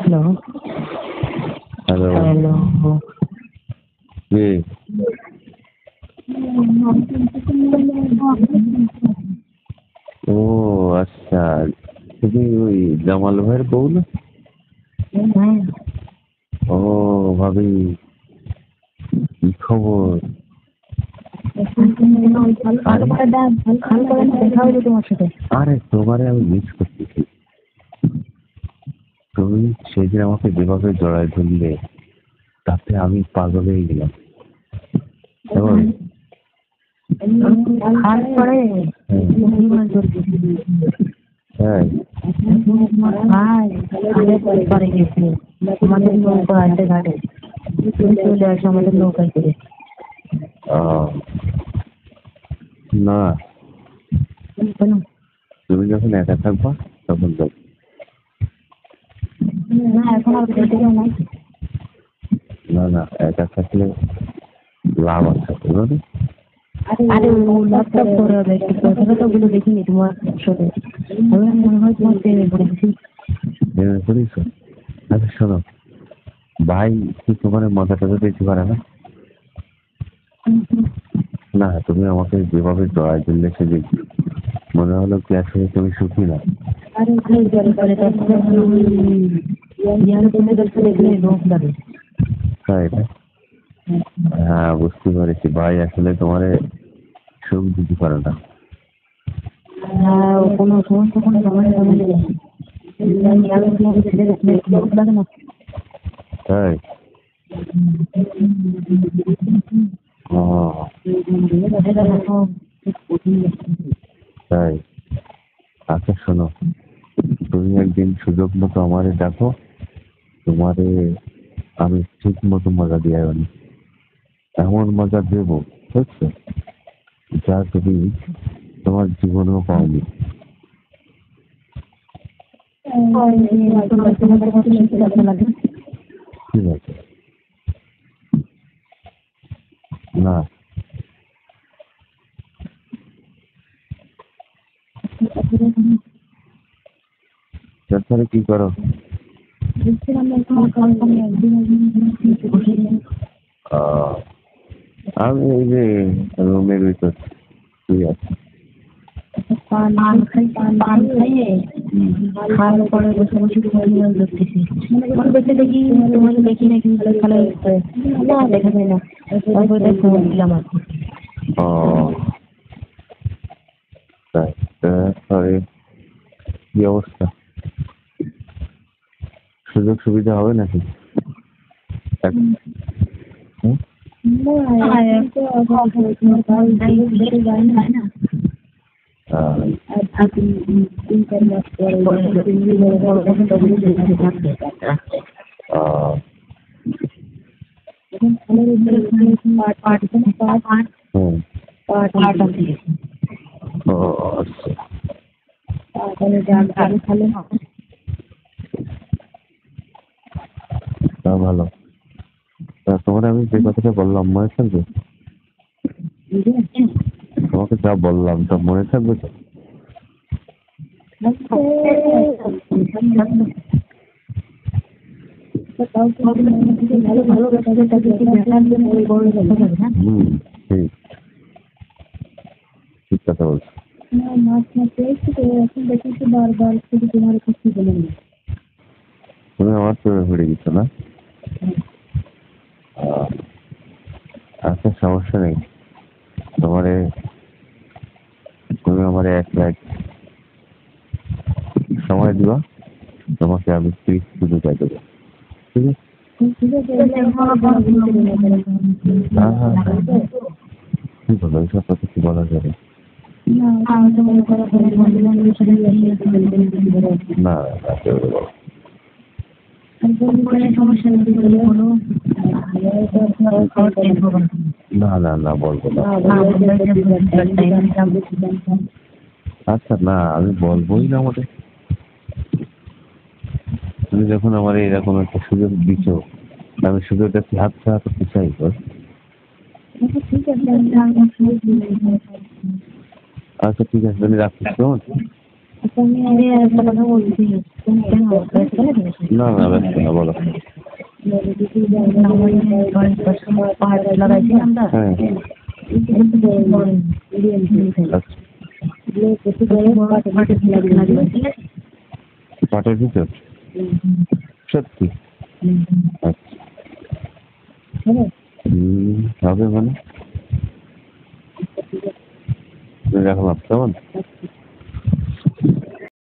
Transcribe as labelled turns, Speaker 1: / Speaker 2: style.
Speaker 1: Hello
Speaker 2: hello,
Speaker 1: hello
Speaker 2: কে? ও আচ্ছা, তুমি ওই জামাল ভাইয়ের বউ না?
Speaker 1: হ্যাঁ
Speaker 2: ও ভাবি, কি খবর?
Speaker 1: দেখা হলো তোমার সাথে।
Speaker 2: আরে তোমারে আমি মিস করতেছি। তুমি সেদিন আমাকে যেভাবে জড়ায় ধরলে, তাতে আমি পাগল হয়ে গেলাম। কেমন?
Speaker 1: হাত পরে
Speaker 2: হ্যাঁ,
Speaker 1: ভাই পরে গেছে আমাদের নৌকা আছে ঘাটে, চলে আসে আমাদের নৌকায় করে।
Speaker 2: আহ, না,
Speaker 1: কেন?
Speaker 2: তুমি যখন একা থাকবা তখন যাও।
Speaker 1: না এখন আর খেতে গেলে নাই।
Speaker 2: না না, একা থাকলে লাভ আছে, বুঝলো না?
Speaker 1: আরে ও ল্যাপটপ করে হবে, কথা তো গুলো দেখিনি তোমার সাথে। আমি মনে হয় তোমার প্রেমে পড়েছি।
Speaker 2: ভেবে করিস? আচ্ছা শোনো, ভাই কি তোমার মজা টজা দিতে পারে না? না, তুমি আমাকে যেভাবে জড়াই দিলে সেদিন মনে হলো কি আসলে তুমি সুখী না।
Speaker 1: আরে জলে পরে তারপরে তুমি দেখলে রোগ লাগে।
Speaker 2: তাই না? হ্যাঁ, বুঝতে পেরেছি, ভাই আসলে তোমার সুখ দিতে পারে না।
Speaker 1: কোনো সমস্যা কোনো ঝামেলা লাগে না।
Speaker 2: তাই? ও, তাই? আচ্ছা শোনো, তুমি একদিন সুযোগ মতো আমারে ডাকো, তোমারে আমি ঠিক মতো মজা দিয়ে আনি। এমন মজা দেবো, বুঝছো, যা তুমি তোমার জীবনেও পাওনি। ঠিক আছে? না, তারপরে কি করো? আহ, আমি এই যে রুমের ভিতর শুয়ে আছি।
Speaker 1: পান খাইয়ে খাওয়ার পরে বসে বসে মোবাইল দেখতেছি। মনে করতে দেখি তোমার দেখি নাকি ভালো হচ্ছে না, দেখা যায় না। তারপরে ফোন দিলাম আর কি।
Speaker 2: ও, তাই? তারপরে কি অবস্থা? সুযোগ সুবিধা হবে নাকি? হুম? আহ, আহ, হুম, ও, আচ্ছা, তা ভালো। তা তোমার আমি যে কথাটা বললাম মনে থাকবে? তোমাকে যা বললাম তা মনে থাকবে তো? হুম, ঠিক, ঠিক কথা বলছো। তুমি আমার প্রেমে পড়ে গেছো না? আহ, আচ্ছা সমস্যা নেই, তোমারে তুমি আমার এক রাত সময় দিবা, তোমাকে আমি 30 সুযোগ দেবো। ঠিক আছে? হ্যাঁ হ্যাঁ হ্যাঁ, কি বলো, এইসব কথা কি বলা যাবে? না, না, কেউ বলো। না না না, বলবো না। আচ্ছা না, আমি বলবোই না আমাদের। তুমি যখন আমার এরকম একটা সুযোগ দিচ্ছ, আমি সুযোগটা কি হাত ছাড়া করতে চাই? বল? আচ্ছা ঠিক আছে, তুমি রাখছিস কেমন?
Speaker 1: আমি একটা কথা বলছি, কেন ব্যস্ত নাকি?
Speaker 2: না না ব্যস্ত না, বলো।
Speaker 1: পাহাড় লাগাইছি আমরা,
Speaker 2: হ্যাঁ আচ্ছা, পাটের ভিতর সত্যি? আচ্ছা হবে মানে রাখলাম, কেমন?